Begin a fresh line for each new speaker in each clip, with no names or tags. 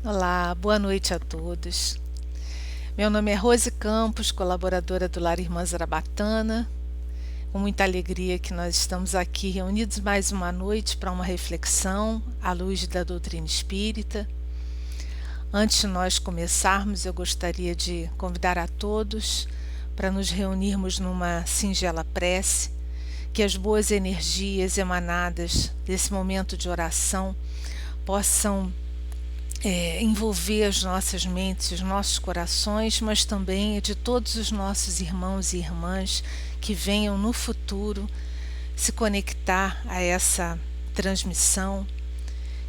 Olá, boa noite a todos. Meu nome é Rose Campos, colaboradora do Lar Irmã Zarabatana. Com muita alegria que nós estamos aqui reunidos mais uma noite para uma reflexão à luz da doutrina espírita. Antes de nós começarmos, eu gostaria de convidar a todos para nos reunirmos numa singela prece, que as boas energias emanadas desse momento de oração possam envolver as nossas mentes, os nossos corações, mas também de todos os nossos irmãos e irmãs que venham no futuro se conectar a essa transmissão,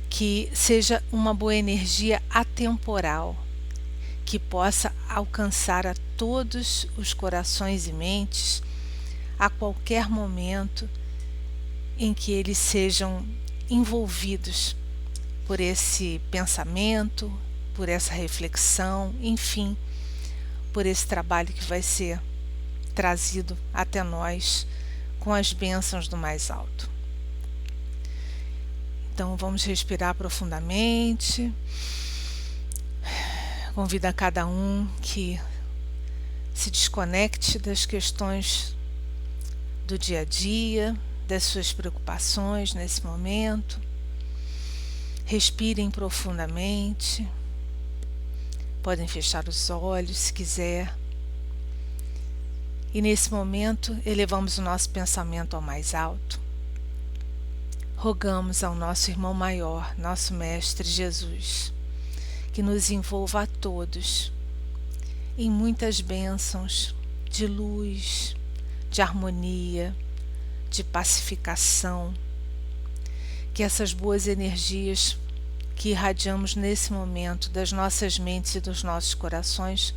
que seja uma boa energia atemporal, que possa alcançar a todos os corações e mentes a qualquer momento em que eles sejam envolvidos por esse pensamento, por essa reflexão, enfim, por esse trabalho que vai ser trazido até nós com as bênçãos do mais alto. Então vamos respirar profundamente. Convido a cada um que se desconecte das questões do dia a dia, das suas preocupações nesse momento. Respirem profundamente, podem fechar os olhos se quiser. E nesse momento elevamos o nosso pensamento ao mais alto. Rogamos ao nosso irmão maior, nosso Mestre Jesus, que nos envolva a todos em muitas bênçãos de luz, de harmonia, de pacificação, que essas boas energias que irradiamos nesse momento das nossas mentes e dos nossos corações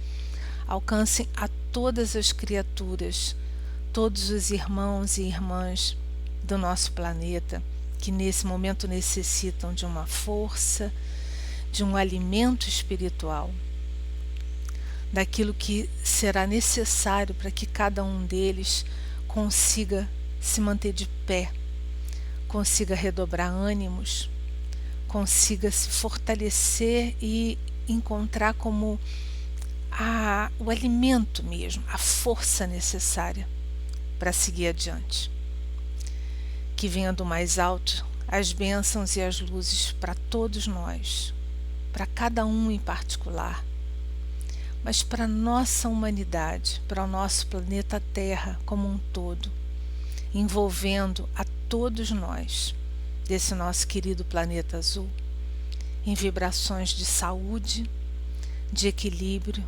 alcancem a todas as criaturas, todos os irmãos e irmãs do nosso planeta que nesse momento necessitam de uma força, de um alimento espiritual, daquilo que será necessário para que cada um deles consiga se manter de pé, consiga redobrar ânimos, consiga se fortalecer e encontrar como o alimento mesmo, a força necessária para seguir adiante. Que venha do mais alto as bênçãos e as luzes para todos nós, para cada um em particular, mas para a nossa humanidade, para o nosso planeta Terra como um todo, envolvendo a todos nós desse nosso querido planeta azul em vibrações de saúde, de equilíbrio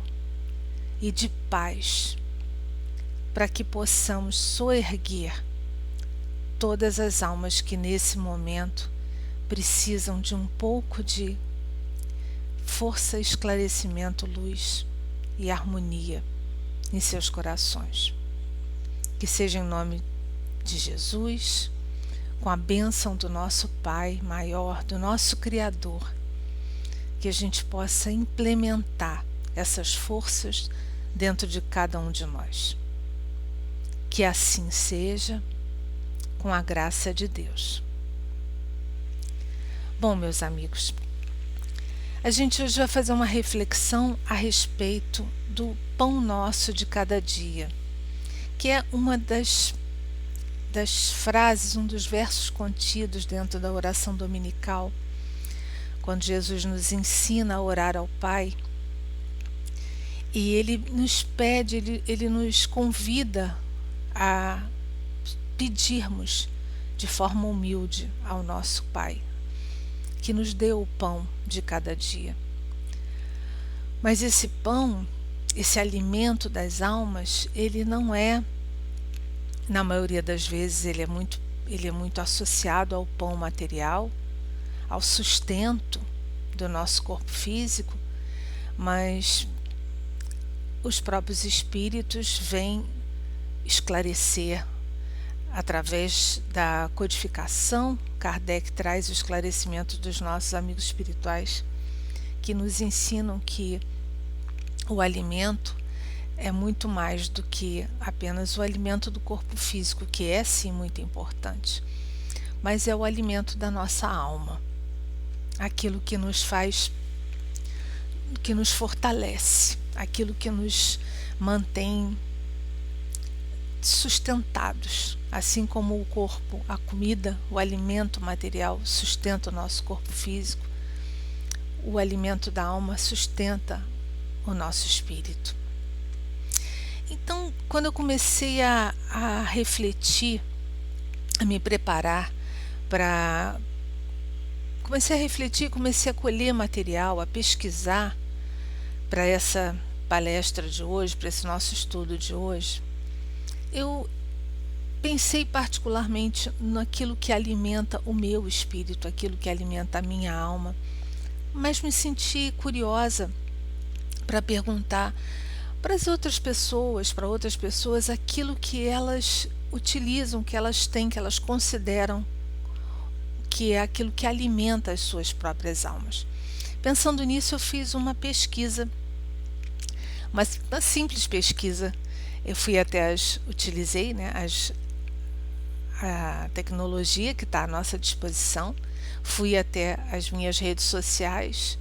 e de paz, para que possamos soerguer todas as almas que nesse momento precisam de um pouco de força, esclarecimento, luz e harmonia em seus corações. Que seja em nome de Jesus, com a bênção do nosso Pai maior, do nosso Criador, que a gente possa implementar essas forças dentro de cada um de nós. Que assim seja, com a graça de Deus. Bom, meus amigos, a gente hoje vai fazer uma reflexão a respeito do pão nosso de cada dia, que é uma das frases, um dos versos contidos dentro da oração dominical, quando Jesus nos ensina a orar ao Pai, e Ele nos pede, Ele nos convida a pedirmos de forma humilde ao nosso Pai, que nos dê o pão de cada dia. Mas esse pão, esse alimento das almas, ele não é, na maioria das vezes, ele é muito associado ao pão material, ao sustento do nosso corpo físico, mas os próprios espíritos vêm esclarecer através da codificação. Kardec traz o esclarecimento dos nossos amigos espirituais que nos ensinam que o alimento é muito mais do que apenas o alimento do corpo físico, que é sim muito importante, mas é o alimento da nossa alma, aquilo que nos faz que nos fortalece, aquilo que nos mantém sustentados, assim como o corpo, a comida, o alimento material sustenta o nosso corpo físico, o alimento da alma sustenta o nosso espírito. Então, quando eu comecei a refletir, a me preparar para... Comecei a refletir, comecei a colher material, a pesquisar para essa palestra de hoje, para esse nosso estudo de hoje, eu pensei particularmente naquilo que alimenta o meu espírito, aquilo que alimenta a minha alma, mas me senti curiosa para perguntar para outras pessoas aquilo que elas utilizam, que elas têm, que elas consideram que é aquilo que alimenta as suas próprias almas. Pensando nisso, eu fiz uma pesquisa, uma simples pesquisa. Eu fui até utilizei, né, a tecnologia que está à nossa disposição, fui até as minhas redes sociais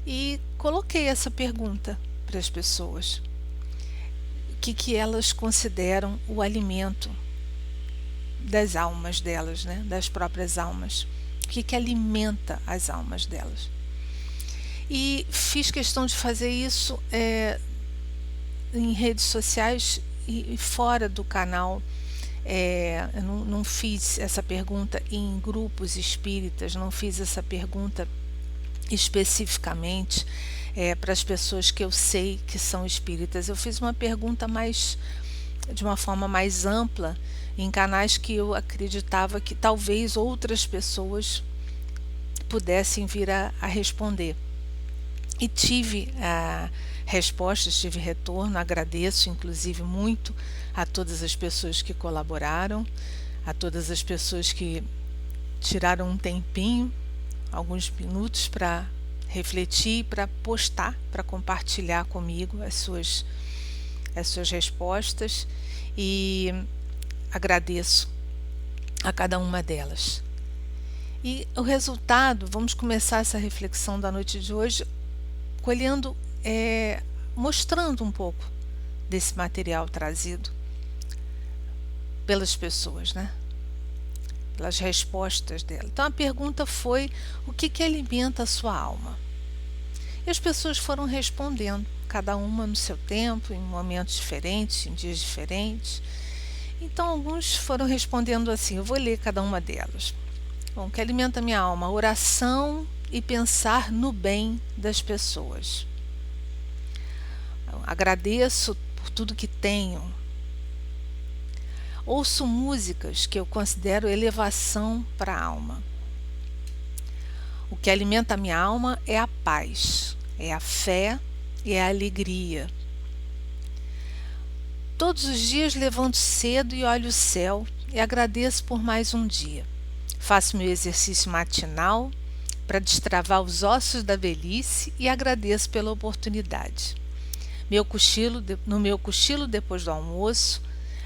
e coloquei essa pergunta para as pessoas. O que elas consideram o alimento das almas delas, né? Das próprias almas. O que alimenta as almas delas. E fiz questão de fazer isso em redes sociais e fora do canal. Eu não fiz essa pergunta em grupos espíritas, não fiz essa pergunta especificamente para as pessoas que eu sei que são espíritas. Eu fiz uma pergunta de uma forma mais ampla, em canais que eu acreditava que talvez outras pessoas pudessem vir a responder. E tive respostas, tive retorno, agradeço inclusive muito a todas as pessoas que colaboraram, a todas as pessoas que tiraram um tempinho, alguns minutos para refletir, para postar, para compartilhar comigo as suas respostas, e agradeço a cada uma delas. E o resultado, vamos começar essa reflexão da noite de hoje colhendo, mostrando um pouco desse material trazido pelas pessoas, né? Pelas respostas dela. Então a pergunta foi: o que alimenta a sua alma? E as pessoas foram respondendo, cada uma no seu tempo, em momentos diferentes, em dias diferentes. Então alguns foram respondendo assim, eu vou ler cada uma delas. Bom, o que alimenta a minha alma? Oração e pensar no bem das pessoas. Agradeço por tudo que tenho. Ouço músicas que eu considero elevação para a alma. O que alimenta a minha alma é a paz, é a fé e é a alegria. Todos os dias levanto cedo e olho o céu e agradeço por mais um dia. Faço meu exercício matinal para destravar os ossos da velhice e agradeço pela oportunidade. No meu cochilo depois do almoço,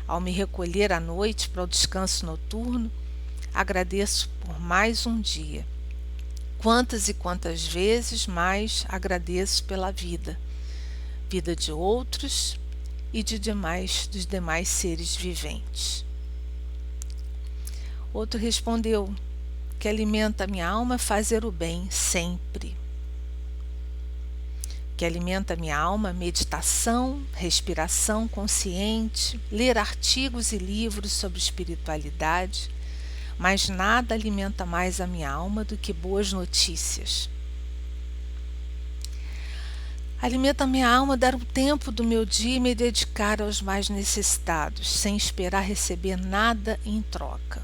ao me recolher à noite para o descanso noturno, agradeço por mais um dia. Quantas e quantas vezes mais agradeço pela vida de outros e dos demais seres viventes. Outro respondeu: que alimenta a minha alma é fazer o bem sempre. Que alimenta a minha alma, meditação, respiração consciente, ler artigos e livros sobre espiritualidade, mas nada alimenta mais a minha alma do que boas notícias. Alimenta a minha alma dar o tempo do meu dia e me dedicar aos mais necessitados, sem esperar receber nada em troca.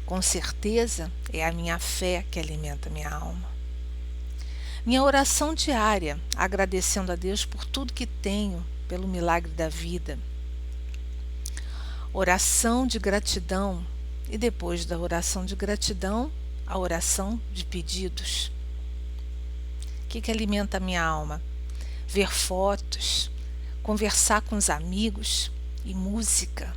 Com certeza é a minha fé que alimenta a minha alma. Minha oração diária, agradecendo a Deus por tudo que tenho, pelo milagre da vida. Oração de gratidão e depois da oração de gratidão, a oração de pedidos. O que alimenta a minha alma? Ver fotos, conversar com os amigos e música.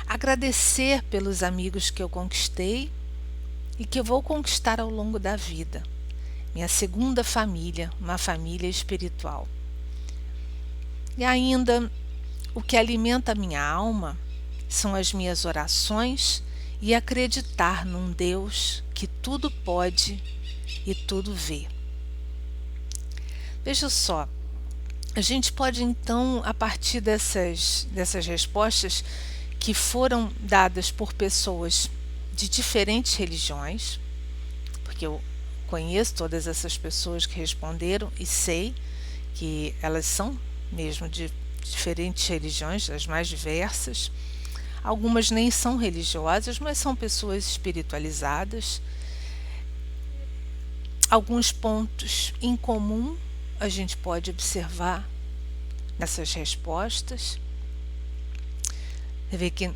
Agradecer pelos amigos que eu conquistei e que eu vou conquistar ao longo da vida. minha segunda família, uma família espiritual. E ainda, o que alimenta a minha alma são as minhas orações e acreditar num Deus que tudo pode e tudo vê. Veja só, a gente pode então, a partir dessas respostas que foram dadas por pessoas de diferentes religiões, porque eu conheço todas essas pessoas que responderam e sei que elas são mesmo de diferentes religiões, das mais diversas. Algumas nem são religiosas, mas são pessoas espiritualizadas. Alguns pontos em comum a gente pode observar nessas respostas. Você vê que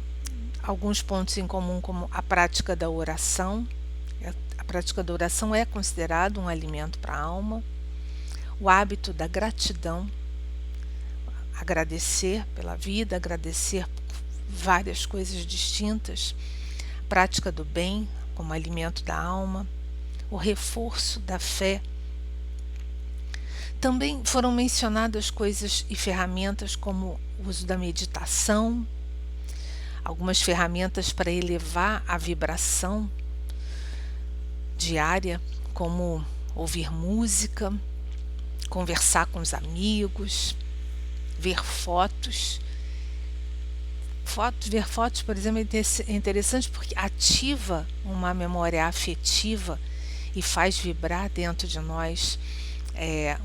alguns pontos em comum, como a prática da oração. A prática da oração é considerado um alimento para a alma. O hábito da gratidão, agradecer pela vida, agradecer por várias coisas distintas. A prática do bem como alimento da alma. O reforço da fé. Também foram mencionadas coisas e ferramentas como o uso da meditação, algumas ferramentas para elevar a vibração diária, como ouvir música, conversar com os amigos, ver fotos. Ver fotos, por exemplo, é interessante porque ativa uma memória afetiva e faz vibrar dentro de nós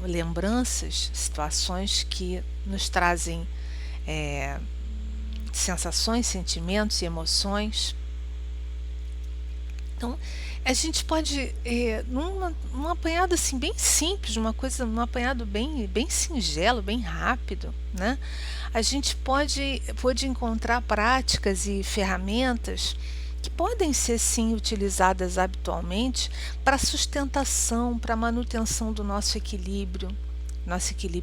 lembranças, situações que nos trazem sensações, sentimentos e emoções. Então, a gente pode, num apanhado assim bem simples, num apanhado bem singelo, bem rápido, né? A gente pode encontrar práticas e ferramentas que podem ser sim utilizadas habitualmente para sustentação, para manutenção do nosso equilíbrio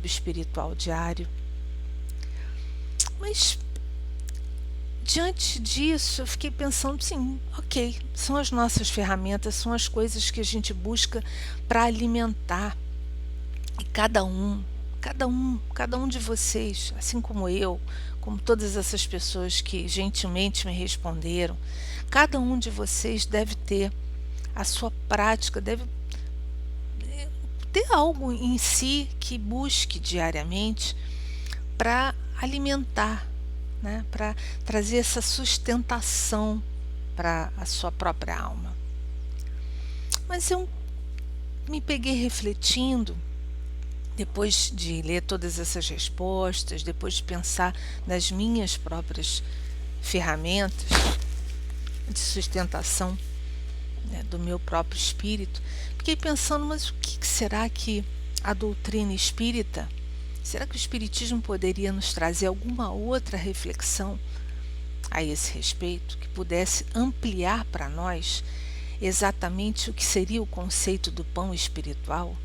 espiritual diário. Mas diante disso, eu fiquei pensando, sim, ok, são as nossas ferramentas, são as coisas que a gente busca para alimentar. E cada um de vocês, assim como eu, como todas essas pessoas que gentilmente me responderam, cada um de vocês deve ter a sua prática, deve ter algo em si que busque diariamente para alimentar, né, para trazer essa sustentação para a sua própria alma. Mas eu me peguei refletindo, depois de ler todas essas respostas, depois de pensar nas minhas próprias ferramentas de sustentação, né, do meu próprio espírito, fiquei pensando, mas o que será que a doutrina espírita, será que o espiritismo poderia nos trazer alguma outra reflexão a esse respeito, que pudesse ampliar para nós exatamente o que seria o conceito do pão espiritual?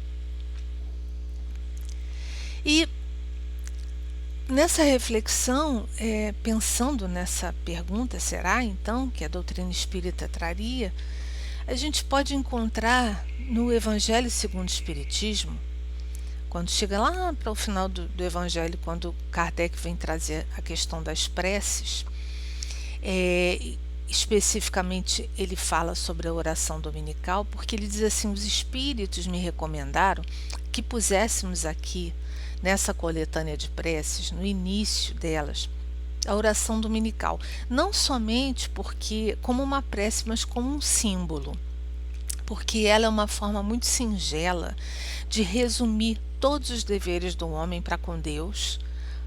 E nessa reflexão, pensando nessa pergunta, será então que a doutrina espírita traria, a gente pode encontrar no Evangelho segundo o Espiritismo, quando chega lá para o final do Evangelho, quando Kardec vem trazer a questão das preces, especificamente ele fala sobre a oração dominical, porque ele diz assim: os espíritos me recomendaram que puséssemos aqui, nessa coletânea de preces, no início delas, a oração dominical, não somente porque como uma prece, mas como um símbolo, porque ela é uma forma muito singela de resumir todos os deveres do homem para com Deus,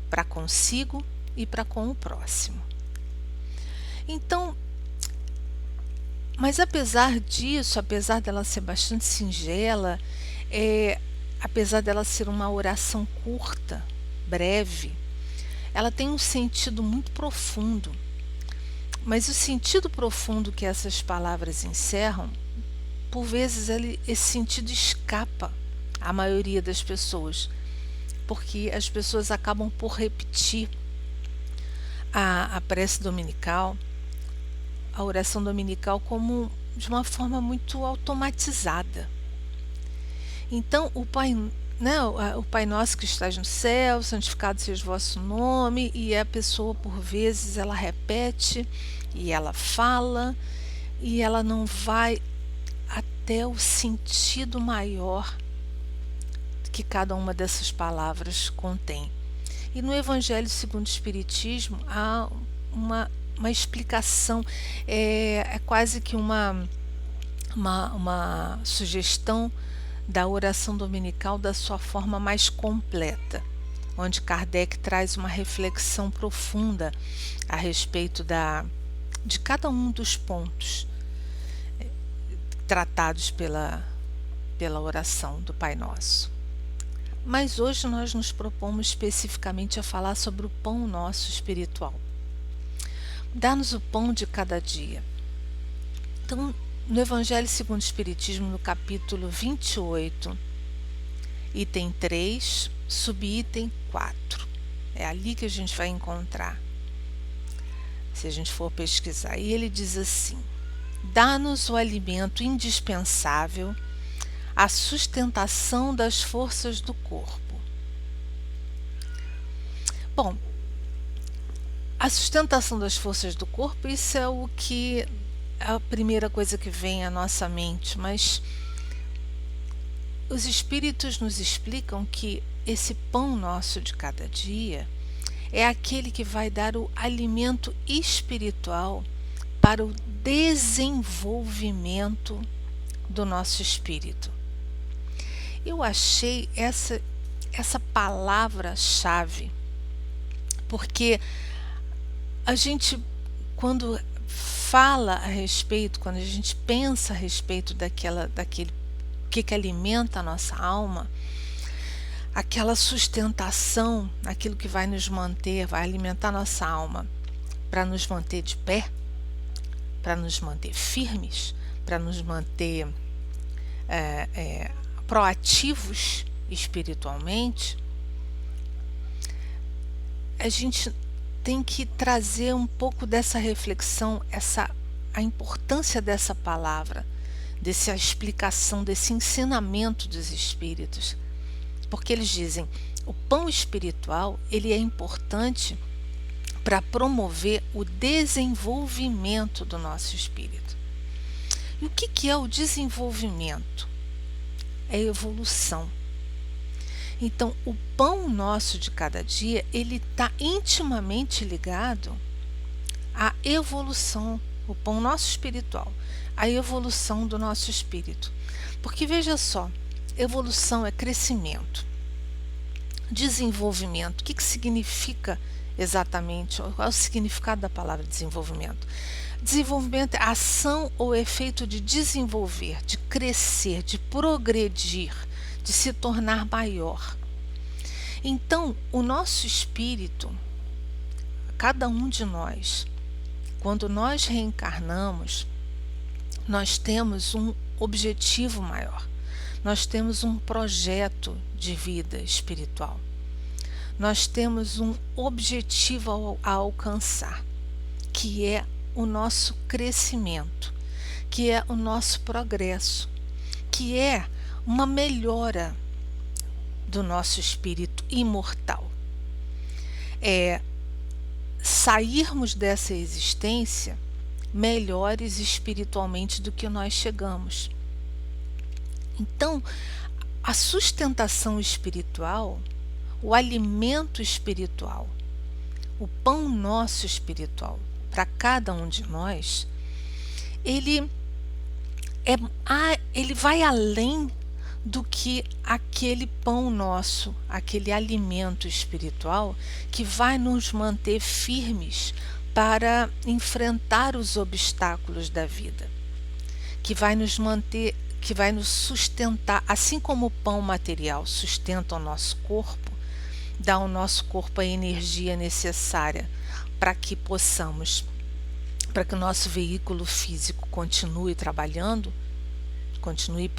para consigo e para com o próximo. Então, mas apesar disso, apesar dela ser bastante singela, apesar dela ser uma oração curta, breve, ela tem um sentido muito profundo. Mas o sentido profundo que essas palavras encerram, por vezes esse sentido escapa à maioria das pessoas, porque as pessoas acabam por repetir a prece dominical, a oração dominical, como de uma forma muito automatizada. Então, o Pai Nosso que estás no céu, santificado seja o vosso nome, e a pessoa, por vezes, ela repete, e ela fala, e ela não vai até o sentido maior que cada uma dessas palavras contém. E no Evangelho segundo o Espiritismo há uma explicação, é quase que uma sugestão da oração dominical da sua forma mais completa, onde Kardec traz uma reflexão profunda a respeito de cada um dos pontos tratados pela oração do Pai Nosso. Mas hoje nós nos propomos especificamente a falar sobre o pão nosso espiritual. Dá-nos o pão de cada dia. Então, no Evangelho segundo o Espiritismo, no capítulo 28, item 3, subitem 4. É ali que a gente vai encontrar, se a gente for pesquisar. E ele diz assim: dá-nos o alimento indispensável à sustentação das forças do corpo. Bom, a sustentação das forças do corpo, isso é o que é a primeira coisa que vem à nossa mente, mas os espíritos nos explicam que esse pão nosso de cada dia é aquele que vai dar o alimento espiritual para o desenvolvimento do nosso espírito. Eu achei essa palavra-chave, porque a gente, quando fala a respeito, quando a gente pensa a respeito daquele que alimenta a nossa alma, aquela sustentação, aquilo que vai nos manter, vai alimentar a nossa alma, para nos manter de pé, para nos manter firmes, para nos manter proativos espiritualmente, a gente tem que trazer um pouco dessa reflexão, a importância dessa palavra, dessa explicação, desse ensinamento dos espíritos, porque eles dizem, o pão espiritual, ele é importante para promover o desenvolvimento do nosso espírito. E o que é o desenvolvimento? É evolução. Então, o pão nosso de cada dia, ele está intimamente ligado à evolução, o pão nosso espiritual, à evolução do nosso espírito. Porque veja só, evolução é crescimento, desenvolvimento. O que significa exatamente? Qual é o significado da palavra desenvolvimento? Desenvolvimento é ação ou efeito de desenvolver, de crescer, de progredir, de se tornar maior. Então, o nosso espírito, cada um de nós, quando nós reencarnamos, nós temos um objetivo maior, nós temos um projeto de vida espiritual, nós temos um objetivo a alcançar, que é o nosso crescimento, que é o nosso progresso, que é uma melhora do nosso espírito imortal. É sairmos dessa existência melhores espiritualmente do que nós chegamos. Então, a sustentação espiritual, o alimento espiritual, o pão nosso espiritual para cada um de nós, ele vai além do que aquele pão nosso, aquele alimento espiritual que vai nos manter firmes para enfrentar os obstáculos da vida, que vai nos manter, que vai nos sustentar, assim como o pão material sustenta o nosso corpo, dá ao nosso corpo a energia necessária para que o nosso veículo físico continue trabalhando, continue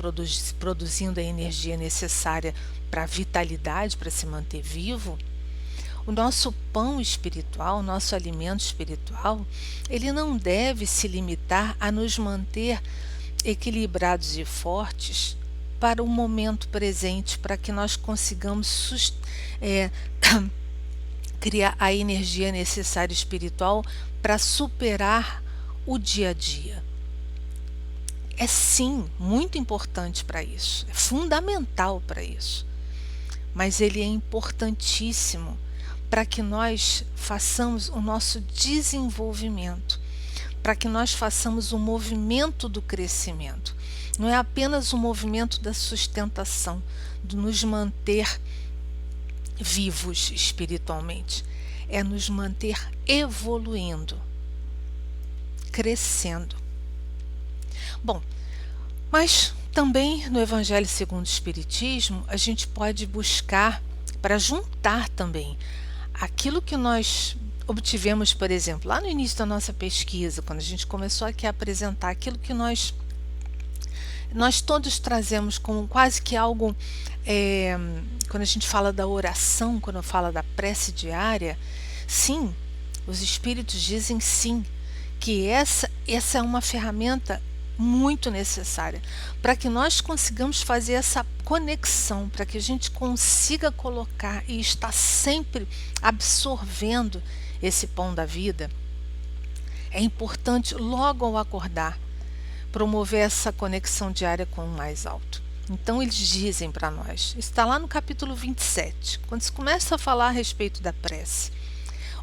produzindo a energia necessária para a vitalidade, para se manter vivo. O nosso pão espiritual, o nosso alimento espiritual, ele não deve se limitar a nos manter equilibrados e fortes para o momento presente, para que nós consigamos criar a energia necessária espiritual para superar o dia a dia. É sim muito importante para isso, é fundamental para isso, mas ele é importantíssimo para que nós façamos o nosso desenvolvimento, para que nós façamos o movimento do crescimento. Não é apenas o movimento da sustentação, de nos manter vivos espiritualmente, é nos manter evoluindo, crescendo. Bom, mas também no Evangelho segundo o Espiritismo, a gente pode buscar para juntar também aquilo que nós obtivemos, por exemplo, lá no início da nossa pesquisa, quando a gente começou aqui a apresentar aquilo que nós todos trazemos como quase que algo, quando a gente fala da oração, quando fala da prece diária, sim, os espíritos dizem sim, que essa é uma ferramenta muito necessária para que nós consigamos fazer essa conexão, para que a gente consiga colocar e estar sempre absorvendo esse pão da vida. É importante, logo ao acordar, promover essa conexão diária com o mais alto. Então eles dizem para nós, está lá no capítulo 27, quando se começa a falar a respeito da prece,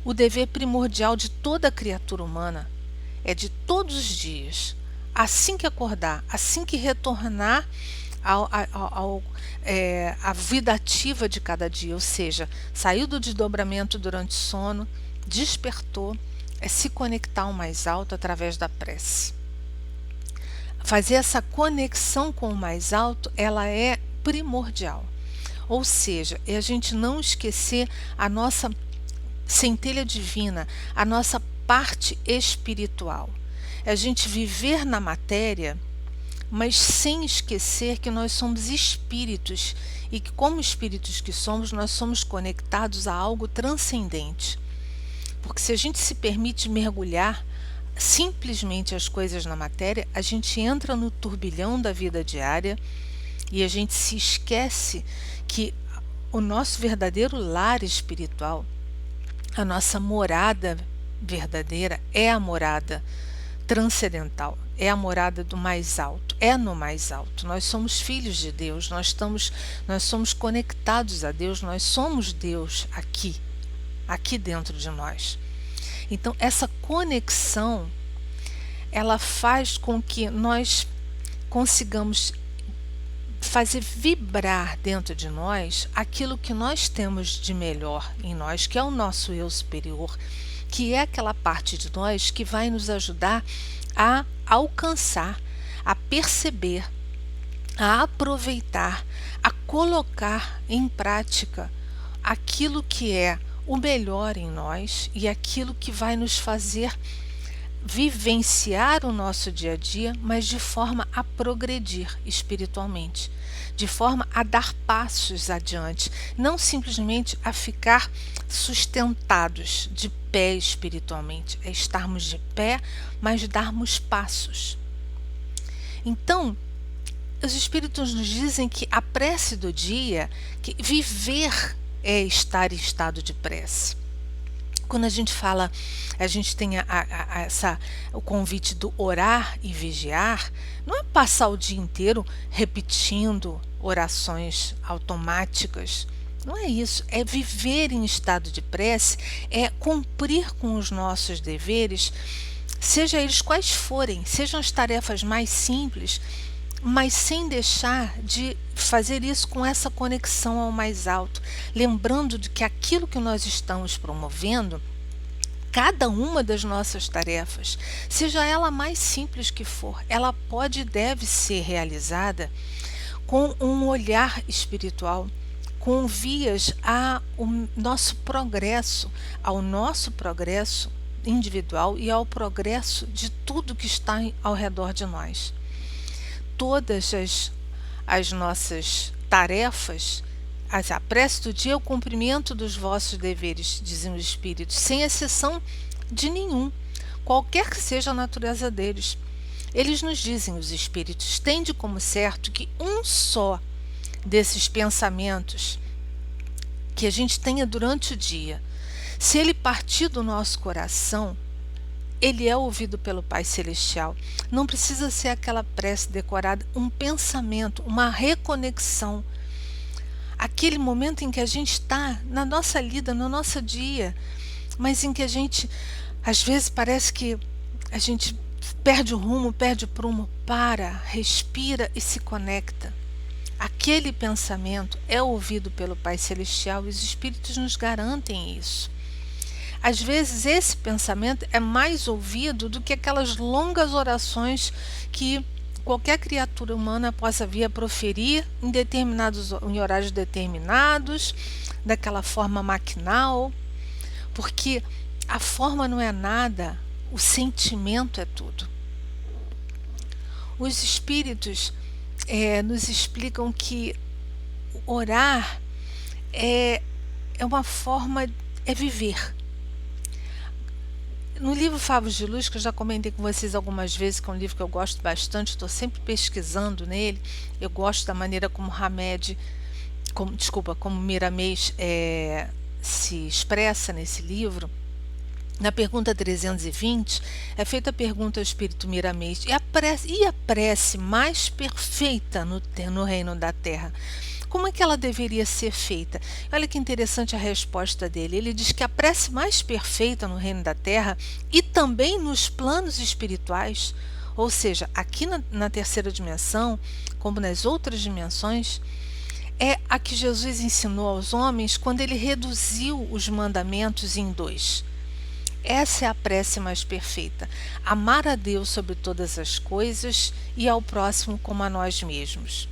o dever primordial de toda criatura humana é de todos os dias, assim que acordar, assim que retornar à vida ativa de cada dia, ou seja, saiu do desdobramento durante o sono, despertou, é se conectar ao mais alto através da prece. Fazer essa conexão com o mais alto, ela é primordial. Ou seja, é a gente não esquecer a nossa centelha divina, a nossa parte espiritual. É a gente viver na matéria, mas sem esquecer que nós somos espíritos e que, como espíritos que somos, nós somos conectados a algo transcendente. Porque se a gente se permite mergulhar simplesmente as coisas na matéria, a gente entra no turbilhão da vida diária e a gente se esquece que o nosso verdadeiro lar espiritual, a nossa morada verdadeira, é a morada transcendental, é a morada do mais alto, é no mais alto. Nós somos filhos de Deus, nós somos conectados a Deus, nós somos Deus aqui dentro de nós. Então essa conexão, ela faz com que nós consigamos fazer vibrar dentro de nós aquilo que nós temos de melhor em nós, que é o nosso eu superior, que é aquela parte de nós que vai nos ajudar a alcançar, a perceber, a aproveitar, a colocar em prática aquilo que é o melhor em nós e aquilo que vai nos fazer vivenciar o nosso dia a dia, mas de forma a progredir espiritualmente, de forma a dar passos adiante, não simplesmente a ficar sustentados de pé espiritualmente, é estarmos de pé, mas darmos passos. Então, os espíritos nos dizem que a prece do dia, que viver é estar em estado de prece. Quando a gente fala, a gente tem o convite do orar e vigiar, não é passar o dia inteiro repetindo orações automáticas. Não é isso, é viver em estado de prece, é cumprir com os nossos deveres, seja eles quais forem, sejam as tarefas mais simples, mas sem deixar de fazer isso com essa conexão ao mais alto, lembrando de que aquilo que nós estamos promovendo, cada uma das nossas tarefas, seja ela mais simples que for, ela pode e deve ser realizada com um olhar espiritual, com vias ao nosso progresso individual e ao progresso de tudo que está ao redor de nós. Todas as nossas tarefas, a prece do dia é o cumprimento dos vossos deveres, dizem os Espíritos, sem exceção de nenhum, qualquer que seja a natureza deles. Eles nos dizem, os espíritos, tende como certo que um só desses pensamentos que a gente tenha durante o dia, se ele partir do nosso coração, ele é ouvido pelo Pai Celestial. Não precisa ser aquela prece decorada, um pensamento, uma reconexão. Aquele momento em que a gente está na nossa lida, no nosso dia, mas em que a gente, às vezes, parece que a gente perde o rumo, perde o prumo, para, respira e se conecta. Aquele pensamento é ouvido pelo Pai Celestial e os Espíritos nos garantem isso. Às vezes esse pensamento é mais ouvido do que aquelas longas orações que qualquer criatura humana possa vir a proferir em horários determinados, daquela forma maquinal, porque a forma não é nada, o sentimento é tudo. Os Espíritos nos explicam que orar é uma forma, é viver. No livro Favos de Luz, que eu já comentei com vocês algumas vezes, que é um livro que eu gosto bastante, estou sempre pesquisando nele, eu gosto da maneira como como Miramês se expressa nesse livro. Na pergunta 320, é feita a pergunta ao Espírito Miramês, e a prece mais perfeita no reino da Terra? Como é que ela deveria ser feita? Olha que interessante a resposta dele. Ele diz que a prece mais perfeita no reino da Terra e também nos planos espirituais, ou seja, aqui na terceira dimensão, como nas outras dimensões, é a que Jesus ensinou aos homens quando ele reduziu os mandamentos em 2. Essa é a prece mais perfeita. Amar a Deus sobre todas as coisas e ao próximo como a nós mesmos.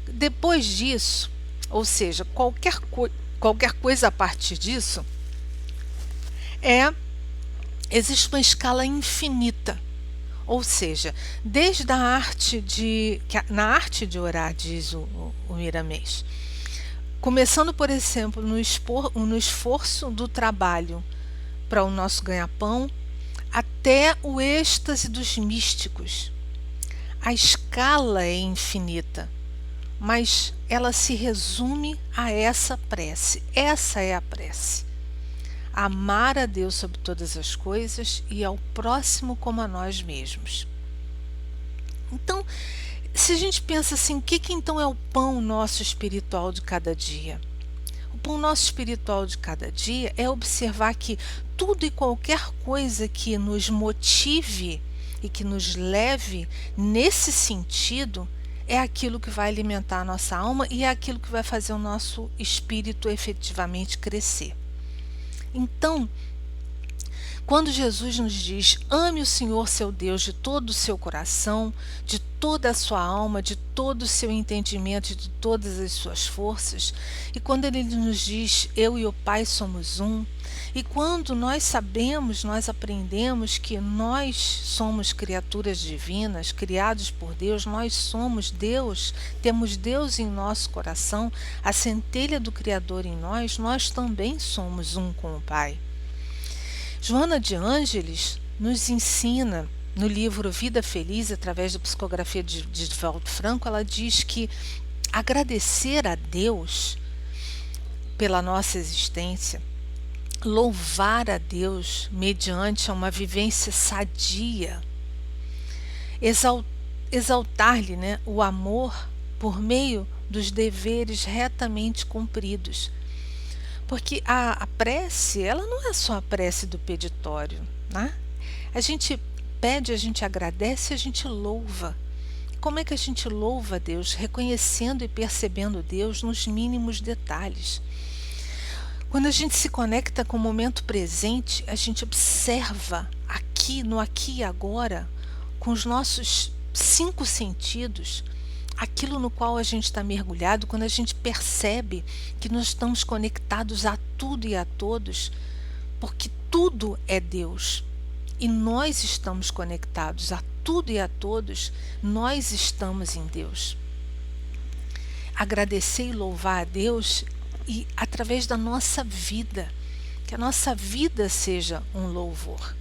Depois disso, ou seja, qualquer coisa a partir disso, existe uma escala infinita. Ou seja, desde a arte na arte de orar, diz o Miramês, começando, por exemplo, no esforço do trabalho para o nosso ganha-pão, até o êxtase dos místicos. A escala é infinita, mas ela se resume a essa prece. Essa é a prece. Amar a Deus sobre todas as coisas e ao próximo como a nós mesmos. Então, se a gente pensa assim, o que então é o pão nosso espiritual de cada dia? O pão nosso espiritual de cada dia é observar que tudo e qualquer coisa que nos motive e que nos leve nesse sentido é aquilo que vai alimentar a nossa alma e é aquilo que vai fazer o nosso espírito efetivamente crescer. Então, quando Jesus nos diz, ame o Senhor seu Deus de todo o seu coração, de toda a sua alma, de todo o seu entendimento e de todas as suas forças, e quando ele nos diz, eu e o Pai somos um, e quando nós aprendemos que nós somos criaturas divinas, criados por Deus, nós somos Deus, temos Deus em nosso coração, a centelha do Criador em nós também somos um com o Pai. Joana de Ângeles nos ensina, no livro Vida Feliz, através da psicografia de Divaldo Franco, ela diz que agradecer a Deus pela nossa existência, louvar a Deus mediante uma vivência sadia, exaltar-lhe, o amor por meio dos deveres retamente cumpridos. Porque a prece, ela não é só a prece do peditório, né? A gente pede, a gente agradece, a gente louva. Como é que a gente louva a Deus? Reconhecendo e percebendo Deus nos mínimos detalhes. Quando a gente se conecta com o momento presente, a gente observa no aqui e agora, com os nossos 5 sentidos, aquilo no qual a gente está mergulhado, quando a gente percebe que nós estamos conectados a tudo e a todos, porque tudo é Deus e nós estamos conectados a tudo e a todos, nós estamos em Deus. Agradecer e louvar a Deus e através da nossa vida, que a nossa vida seja um louvor.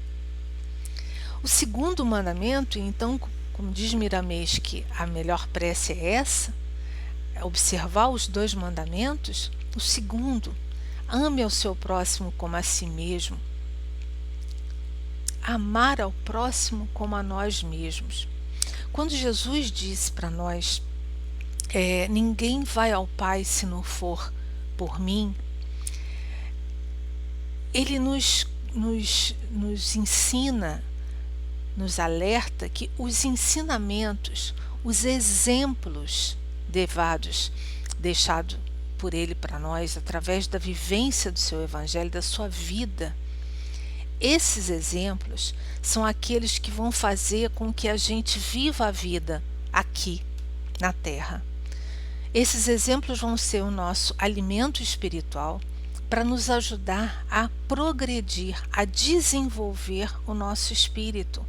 O segundo mandamento, então, como diz Miramês que a melhor prece é essa, é observar os 2 mandamentos. O segundo, ame ao seu próximo como a si mesmo. Amar ao próximo como a nós mesmos. Quando Jesus disse para nós, ninguém vai ao Pai se não for por mim, ele nos ensina, nos alerta que os ensinamentos, os exemplos deixados por ele para nós, através da vivência do seu evangelho, da sua vida, esses exemplos são aqueles que vão fazer com que a gente viva a vida aqui na Terra. Esses exemplos vão ser o nosso alimento espiritual para nos ajudar a progredir, a desenvolver o nosso espírito.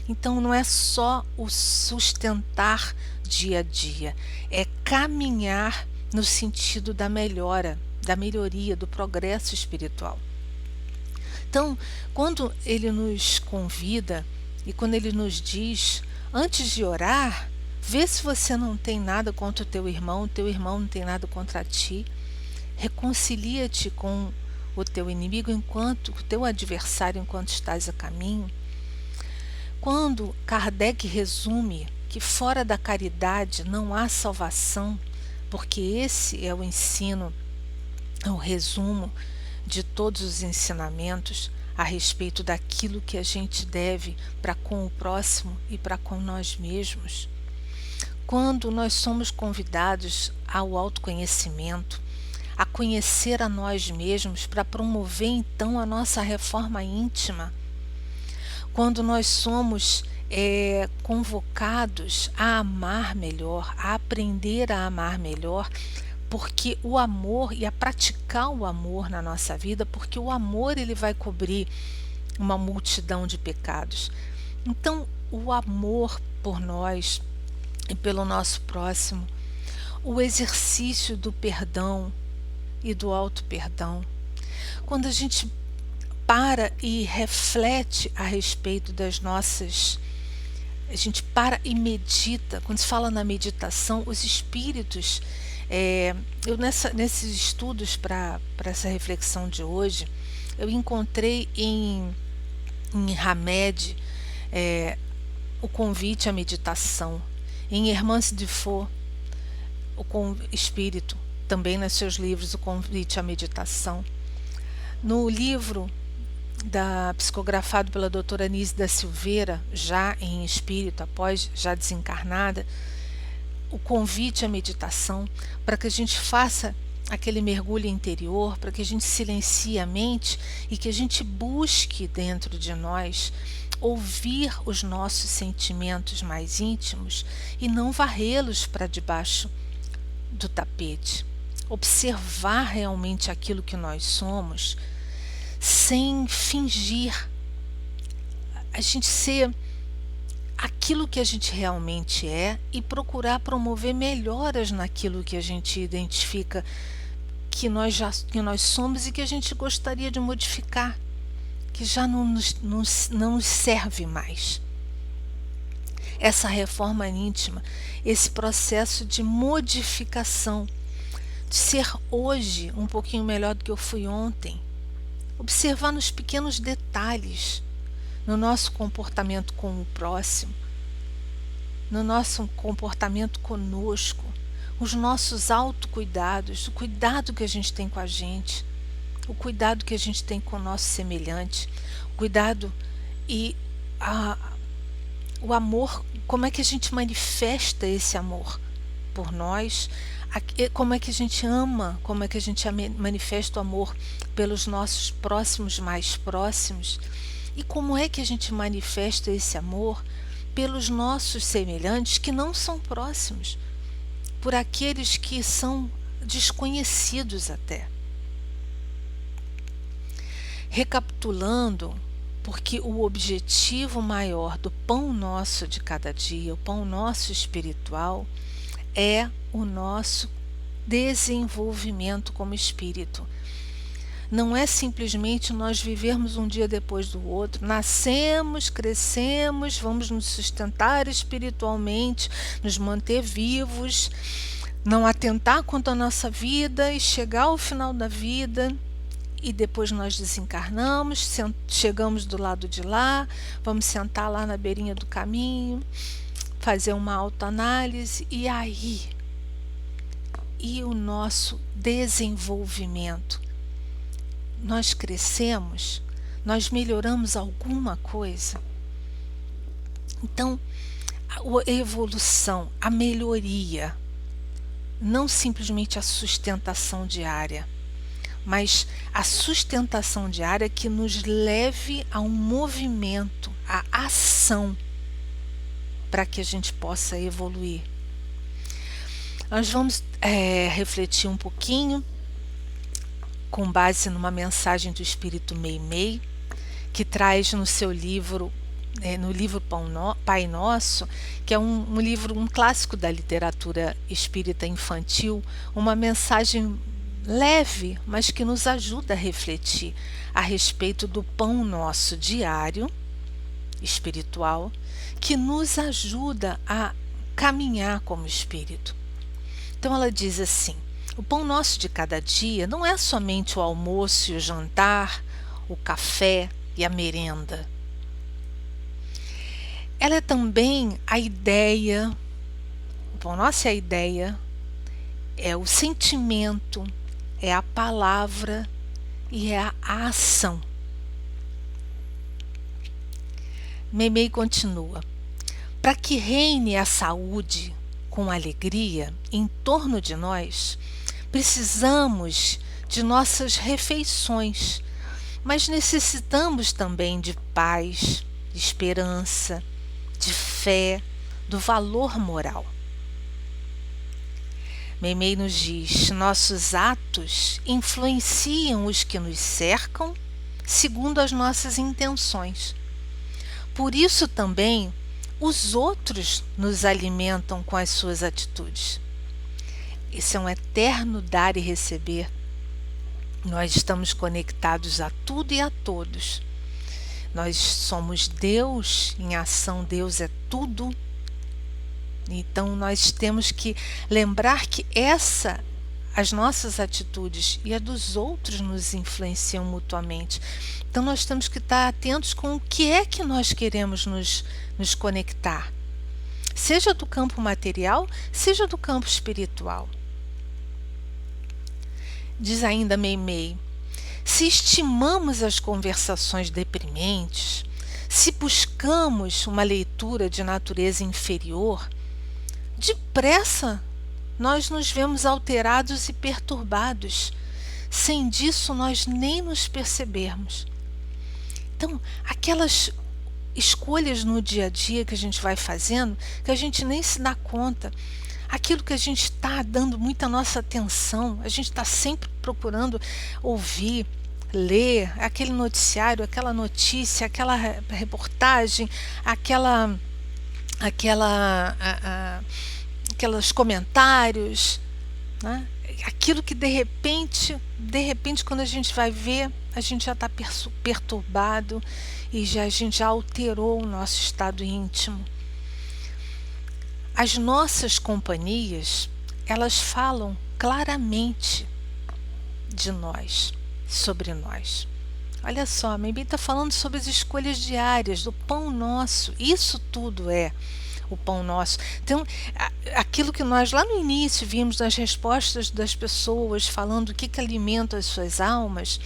Então não é só o sustentar dia a dia, é caminhar no sentido da melhoria, do progresso espiritual. Então, quando ele nos convida e quando ele nos diz, antes de orar, vê se você não tem nada contra o teu irmão não tem nada contra ti, reconcilia-te com o teu inimigo, o teu adversário, enquanto estás a caminho. Quando Kardec resume que fora da caridade não há salvação, porque esse é o ensino, é o resumo de todos os ensinamentos a respeito daquilo que a gente deve para com o próximo e para com nós mesmos. Quando nós somos convidados ao autoconhecimento, a conhecer a nós mesmos para promover então a nossa reforma íntima, quando nós somos convocados a amar melhor, a aprender a amar melhor, porque o amor e a praticar o amor na nossa vida, porque o amor ele vai cobrir uma multidão de pecados. Então, o amor por nós e pelo nosso próximo, o exercício do perdão e do auto-perdão, quando a gente para e reflete a respeito das nossas... A gente para e medita. Quando se fala na meditação, os espíritos... nesses estudos para essa reflexão de hoje, eu encontrei em Hamed o convite à meditação. Em Hermance de Faux, o espírito, também nos seus livros, o convite à meditação. No livro psicografado pela doutora Anise da Silveira, já em espírito, após já desencarnada, o convite à meditação, para que a gente faça aquele mergulho interior, para que a gente silencie a mente e que a gente busque dentro de nós ouvir os nossos sentimentos mais íntimos e não varrê-los para debaixo do tapete. Observar realmente aquilo que nós somos, sem fingir, a gente ser aquilo que a gente realmente é e procurar promover melhoras naquilo que a gente identifica que nós somos e que a gente gostaria de modificar, que já não nos serve mais. Essa reforma íntima, esse processo de modificação, de ser hoje um pouquinho melhor do que eu fui ontem, observar nos pequenos detalhes, no nosso comportamento com o próximo, no nosso comportamento conosco, os nossos autocuidados, o cuidado que a gente tem com a gente, o cuidado que a gente tem com o nosso semelhante, o cuidado e o amor, como é que a gente manifesta esse amor por nós, como é que a gente ama, como é que a gente manifesta o amor pelos nossos próximos mais próximos, e como é que a gente manifesta esse amor pelos nossos semelhantes que não são próximos, por aqueles que são desconhecidos até. Recapitulando, porque o objetivo maior do pão nosso de cada dia, o pão nosso espiritual, é o nosso desenvolvimento como espírito. não é simplesmente nós vivermos um dia depois do outro. Nascemos, crescemos, vamos nos sustentar espiritualmente, nos manter vivos, não atentar contra a nossa vida e chegar ao final da vida e depois nós desencarnamos, chegamos do lado de lá, vamos sentar lá na beirinha do caminho, fazer uma autoanálise e aí? E o nosso desenvolvimento? Nós crescemos? Nós melhoramos alguma coisa? Então, a evolução, a melhoria, não simplesmente a sustentação diária, mas a sustentação diária que nos leve a um movimento, a ação, para que a gente possa evoluir. Nós vamos refletir um pouquinho com base numa mensagem do Espírito Meimei, que traz no seu livro, no livro Pai Nosso, que é um livro, um clássico da literatura espírita infantil, uma mensagem leve, mas que nos ajuda a refletir a respeito do pão nosso diário, espiritual, que nos ajuda a caminhar como espírito. Então ela diz assim: o pão nosso de cada dia não é somente o almoço e o jantar, o café e a merenda. Ela é também a ideia, o pão nosso é a ideia, é o sentimento, é a palavra e é a ação. Meimei continua: para que reine a saúde com alegria em torno de nós, precisamos de nossas refeições, mas necessitamos também de paz, de esperança, de fé, do valor moral. Meimei nos diz: nossos atos influenciam os que nos cercam segundo as nossas intenções. Por isso também os outros nos alimentam com as suas atitudes. Esse é um eterno dar e receber. Nós estamos conectados a tudo e a todos. Nós somos Deus em ação, Deus é tudo. Então nós temos que lembrar que as nossas atitudes e a dos outros nos influenciam mutuamente. Então nós temos que estar atentos com o que é que nós queremos nos conectar, seja do campo material, seja do campo espiritual. Diz ainda Meimei: se estimamos as conversações deprimentes, se buscamos uma leitura de natureza inferior, depressa nós nos vemos alterados e perturbados, sem disso nós nem nos percebermos. Então, aquelas escolhas no dia a dia que a gente vai fazendo, que a gente nem se dá conta, aquilo que a gente está dando muita nossa atenção, a gente está sempre procurando ouvir, ler aquele noticiário, aquela notícia, aquela reportagem, aqueles comentários, né? Aquilo que de repente, quando a gente vai ver, a gente já está perturbado e a gente já alterou o nosso estado íntimo. As nossas companhias, elas falam claramente de nós, sobre nós. Olha só, a Meimei está falando sobre as escolhas diárias, do pão nosso. Isso tudo é o pão nosso. Então, aquilo que nós lá no início vimos nas respostas das pessoas falando o que alimenta as suas almas,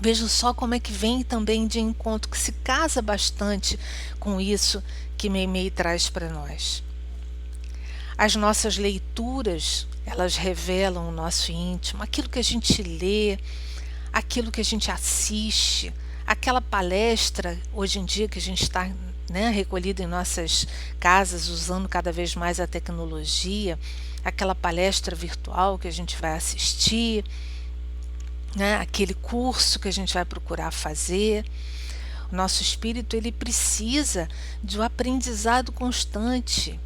veja só como é que vem também de encontro, que se casa bastante com isso que Meimei traz para nós. As nossas leituras, elas revelam o nosso íntimo, aquilo que a gente lê, aquilo que a gente assiste, aquela palestra, hoje em dia que a gente está recolhido em nossas casas, usando cada vez mais a tecnologia, aquela palestra virtual que a gente vai assistir, aquele curso que a gente vai procurar fazer. O nosso espírito, ele precisa de um aprendizado constante.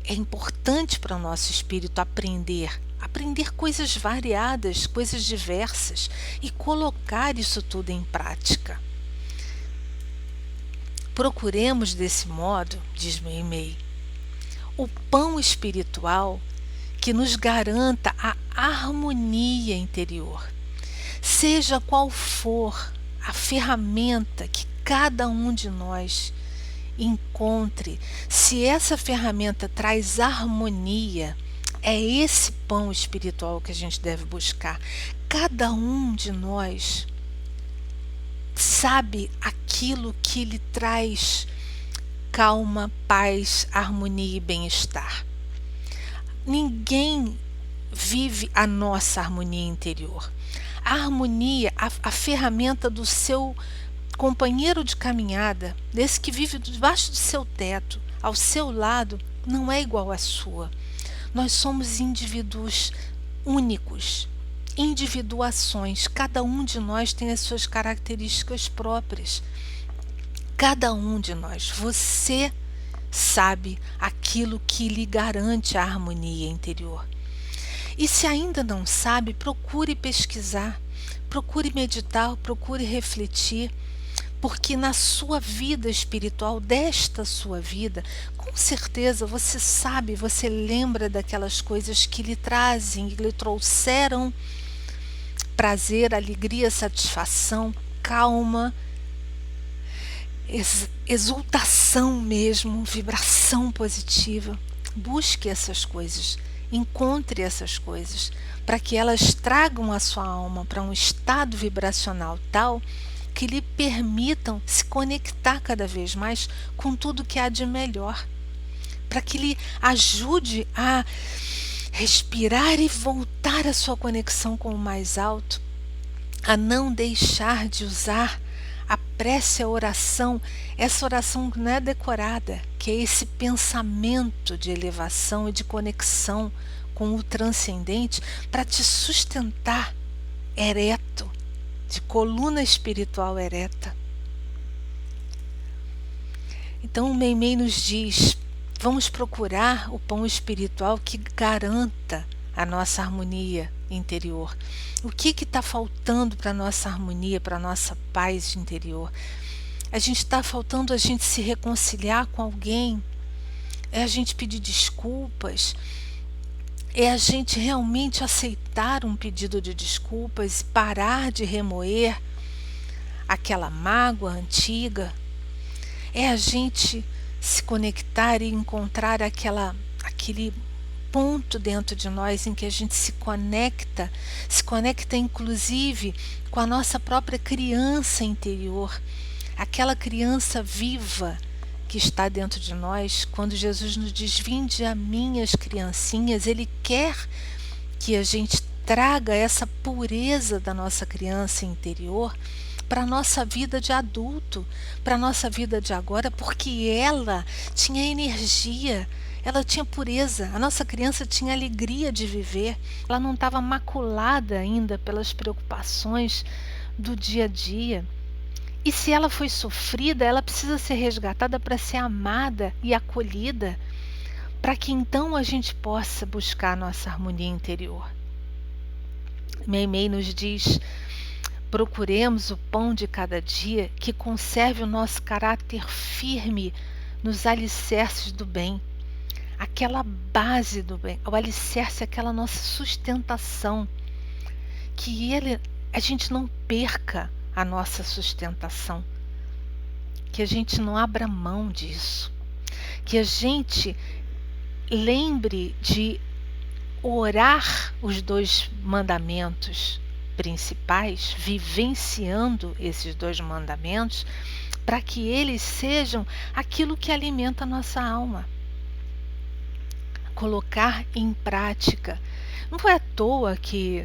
é importante para o nosso espírito aprender coisas variadas, coisas diversas e colocar isso tudo em prática. Procuremos desse modo, diz Meimei, o pão espiritual que nos garanta a harmonia interior, seja qual for a ferramenta que cada um de nós encontre. Se essa ferramenta traz harmonia, é esse pão espiritual que a gente deve buscar. Cada um de nós sabe aquilo que lhe traz calma, paz, harmonia e bem-estar. Ninguém vive a nossa harmonia interior. A harmonia, a ferramenta do seu companheiro de caminhada, desse que vive debaixo do seu teto, ao seu lado, não é igual à sua. Nós somos indivíduos únicos, individuações. Cada um de nós tem as suas características próprias. Cada um de nós. Você sabe aquilo que lhe garante a harmonia interior. E se ainda não sabe, procure pesquisar, procure meditar, procure refletir, porque na sua vida espiritual, desta sua vida, com certeza você sabe, você lembra daquelas coisas que lhe trazem, que lhe trouxeram prazer, alegria, satisfação, calma, exultação mesmo, vibração positiva. Busque essas coisas, encontre essas coisas, para que elas tragam a sua alma para um estado vibracional tal que lhe permitam se conectar cada vez mais com tudo que há de melhor, para que lhe ajude a respirar e voltar à sua conexão com o mais alto, a não deixar de usar a prece, a oração, essa oração não é decorada, que é esse pensamento de elevação e de conexão com o transcendente para te sustentar ereto, de coluna espiritual ereta. Então o Meimei nos diz, vamos procurar o pão espiritual que garanta a nossa harmonia interior. O que está faltando para a nossa harmonia, para a nossa paz interior? A gente está faltando a gente se reconciliar com alguém, é a gente pedir desculpas, é a gente realmente aceitar um pedido de desculpas, parar de remoer aquela mágoa antiga, é a gente se conectar e encontrar aquele ponto dentro de nós em que a gente se conecta inclusive com a nossa própria criança interior, aquela criança viva que está dentro de nós. Quando Jesus nos diz, vinde a mim as criancinhas, Ele quer que a gente traga essa pureza da nossa criança interior para a nossa vida de adulto, para a nossa vida de agora, porque ela tinha energia, ela tinha pureza, a nossa criança tinha alegria de viver, ela não estava maculada ainda pelas preocupações do dia a dia. E se ela foi sofrida, ela precisa ser resgatada para ser amada e acolhida, para que então a gente possa buscar a nossa harmonia interior. Meimei nos diz, procuremos o pão de cada dia que conserve o nosso caráter firme nos alicerces do bem, aquela base do bem, o alicerce, aquela nossa sustentação, que a gente não perca a nossa sustentação, que a gente não abra mão disso, que a gente lembre de orar os 2 mandamentos principais, vivenciando esses 2 mandamentos, para que eles sejam aquilo que alimenta a nossa alma. Colocar em prática. Não foi à toa que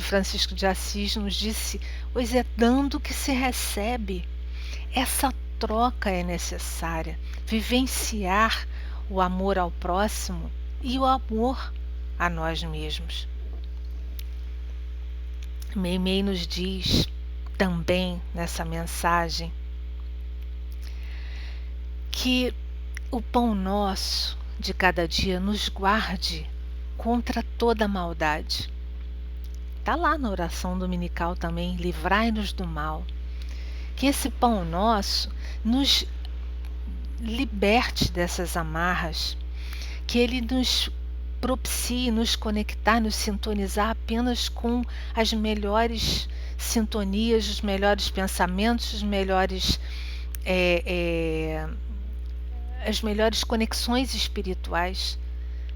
Francisco de Assis nos disse, pois é dando que se recebe. Essa troca é necessária. Vivenciar o amor ao próximo e o amor a nós mesmos. Meimei nos diz também nessa mensagem que o pão nosso de cada dia nos guarde contra toda maldade. Está lá na oração dominical também, livrai-nos do mal. Que esse pão nosso nos liberte dessas amarras, que ele nos propicie nos conectar, nos sintonizar apenas com as melhores sintonias, os melhores pensamentos, as melhores conexões espirituais,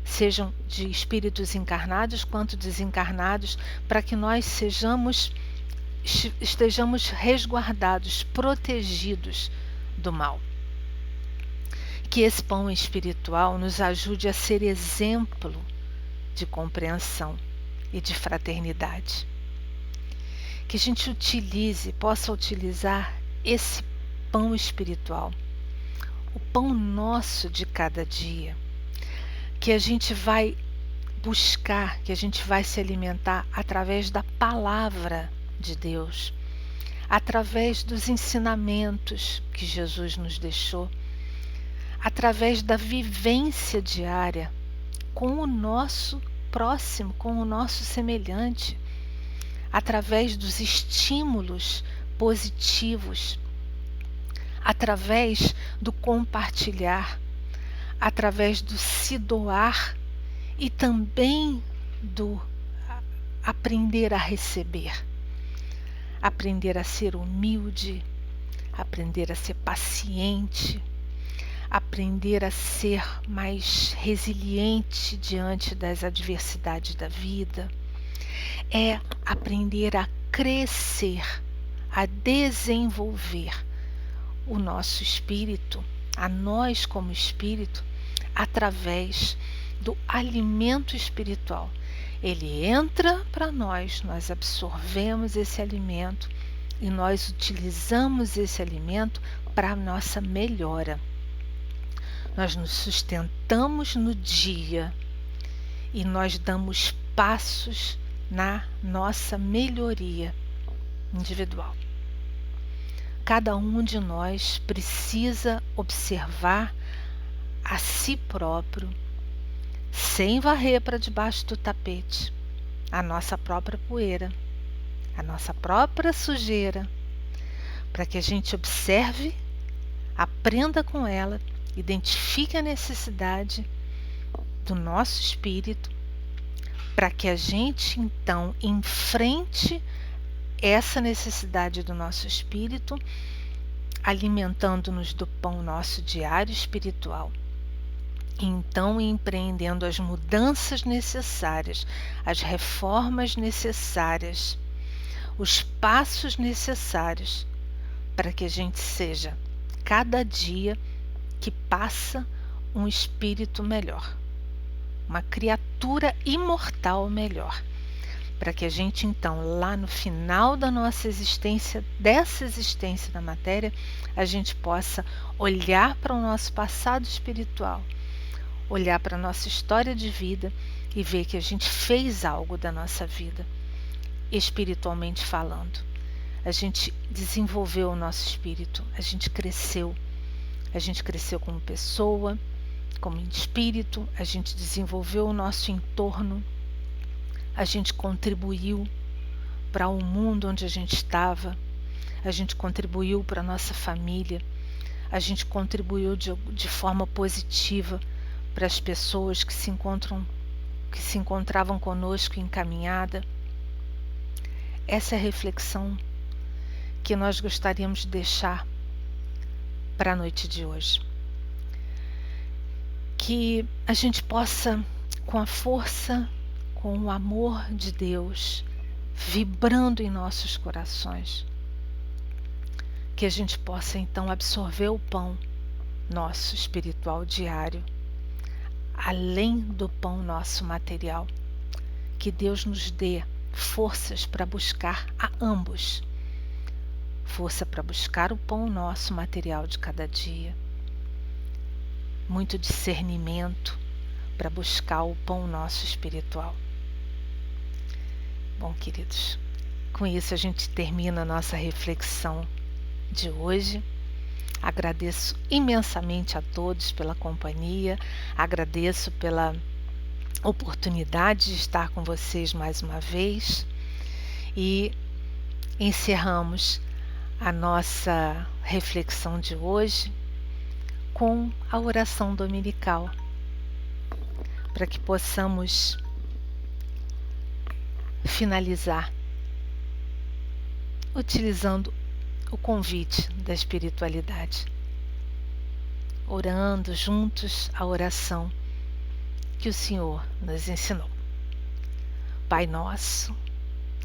sejam de espíritos encarnados quanto desencarnados, para que nós estejamos resguardados, protegidos do mal. Que esse pão espiritual nos ajude a ser exemplo de compreensão e de fraternidade. Que a gente possa utilizar esse pão espiritual, o pão nosso de cada dia, que a gente vai buscar, que a gente vai se alimentar através da palavra de Deus, através dos ensinamentos que Jesus nos deixou, através da vivência diária com o nosso próximo, com o nosso semelhante, através dos estímulos positivos, através do compartilhar, através do se doar e também do aprender a receber, aprender a ser humilde, aprender a ser paciente, aprender a ser mais resiliente diante das adversidades da vida, é aprender a crescer, a desenvolver o nosso espírito, a nós como espírito, através do alimento espiritual. Ele entra para nós absorvemos esse alimento e nós utilizamos esse alimento para a nossa melhora. Nós nos sustentamos no dia e nós damos passos na nossa melhoria individual. Cada um de nós precisa observar a si próprio, sem varrer para debaixo do tapete a nossa própria poeira, a nossa própria sujeira, para que a gente observe, aprenda com ela, identifique a necessidade do nosso espírito, para que a gente então enfrente essa necessidade do nosso espírito, alimentando-nos do pão nosso diário espiritual. Então, empreendendo as mudanças necessárias, as reformas necessárias, os passos necessários para que a gente seja, cada dia que passa, um espírito melhor, uma criatura imortal melhor, para que a gente então, lá no final da nossa existência, dessa existência da matéria, a gente possa olhar para o nosso passado espiritual, olhar para a nossa história de vida e ver que a gente fez algo da nossa vida, espiritualmente falando. A gente desenvolveu o nosso espírito, a gente cresceu como pessoa, como espírito, a gente desenvolveu o nosso entorno, a gente contribuiu para o mundo onde a gente estava, a gente contribuiu para a nossa família, a gente contribuiu de forma positiva para as pessoas que se encontravam conosco em caminhada. Essa é a reflexão que nós gostaríamos de deixar para a noite de hoje. Que a gente possa, com a força, com o amor de Deus vibrando em nossos corações, que a gente possa então absorver o pão nosso espiritual diário, além do pão nosso material. Que Deus nos dê forças para buscar a ambos, força para buscar o pão nosso material de cada dia, muito discernimento para buscar o pão nosso espiritual. Bom, queridos, com isso a gente termina a nossa reflexão de hoje. Agradeço imensamente a todos pela companhia, agradeço pela oportunidade de estar com vocês mais uma vez e encerramos a nossa reflexão de hoje com a oração dominical, para que possamos finalizar utilizando o convite da espiritualidade, orando juntos a oração que o Senhor nos ensinou. Pai nosso,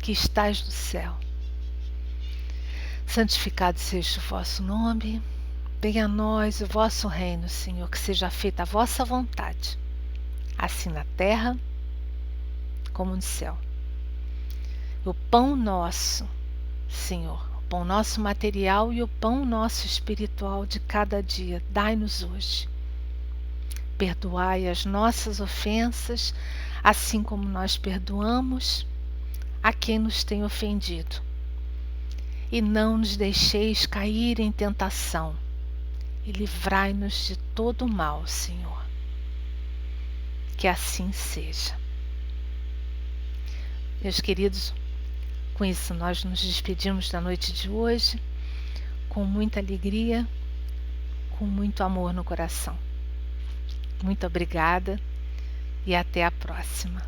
que estais no céu, santificado seja o vosso nome, venha a nós o vosso reino, Senhor, que seja feita a vossa vontade, assim na terra como no céu. O pão nosso, Senhor, o pão nosso material e o pão nosso espiritual de cada dia, dai-nos hoje. Perdoai as nossas ofensas, assim como nós perdoamos a quem nos tem ofendido. E não nos deixeis cair em tentação, e livrai-nos de todo o mal, Senhor. Que assim seja. Meus queridos, com isso nós nos despedimos da noite de hoje, com muita alegria, com muito amor no coração. Muito obrigada e até a próxima.